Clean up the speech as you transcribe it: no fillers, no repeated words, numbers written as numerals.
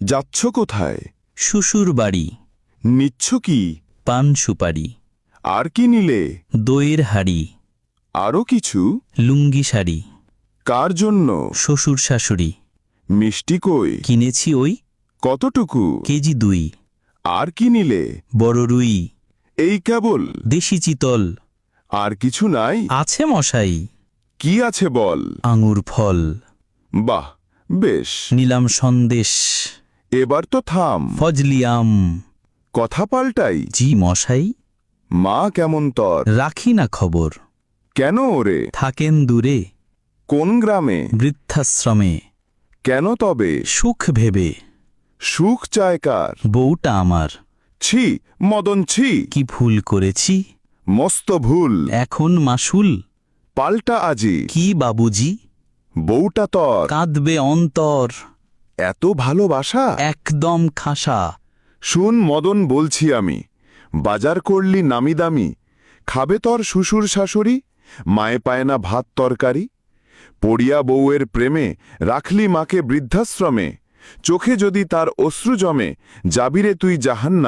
যাচ্ছ কোথায়? শ্বশুর বাড়ি। নিচ্ছ কি? পান সুপারি। আর কি নিলে? দইয়ের হাড়ি। আরও কিছু? লুঙ্গি শাড়ি। কার জন্য? শ্বশুর শাশুড়ি। মিষ্টি কই? কিনেছি ওই কতটুকু? কেজি 2। আর কি নিলে? বড় রুই। এই কেবল? দেশি চিতল। আর কিছু নাই? আছে মশাই। কি আছে বল? আঙুর ফল। বাহ, বেশ। নিলাম সন্দেশ। এবার তো থাম। ফজলি আম। কথা পাল্টাই। জি মশাই। মা কেমন তোর? রাখি না খবর। কেন ওরে? থাকেন দূরে। কোন গ্রামে? বৃদ্ধাশ্রমে। কেন তবে? সুখ ভেবে। সুখ চায় কার? বউটা আমার। ছি, মদন ছি। কি ভুল করেছি? মস্ত ভুল। এখন মাসুল। পাল্টা আজি। কি বাবুজি? বউটা তোর। কাঁদবে অন্তর। এত ভালোবাসা? একদম খাসা। শুন মদন, বলছি আমি, বাজার করলি নামি দামি, খাবে তোর শ্বশুর শাশুড়ি? মায়ে পায় না ভাত তরকারি? পড়িয়া বউয়ের প্রেমে রাখলি মাকে বৃদ্ধাশ্রমে, চোখে যদি তার অশ্রু জমে, যাবিরে তুই জাহান্নামে।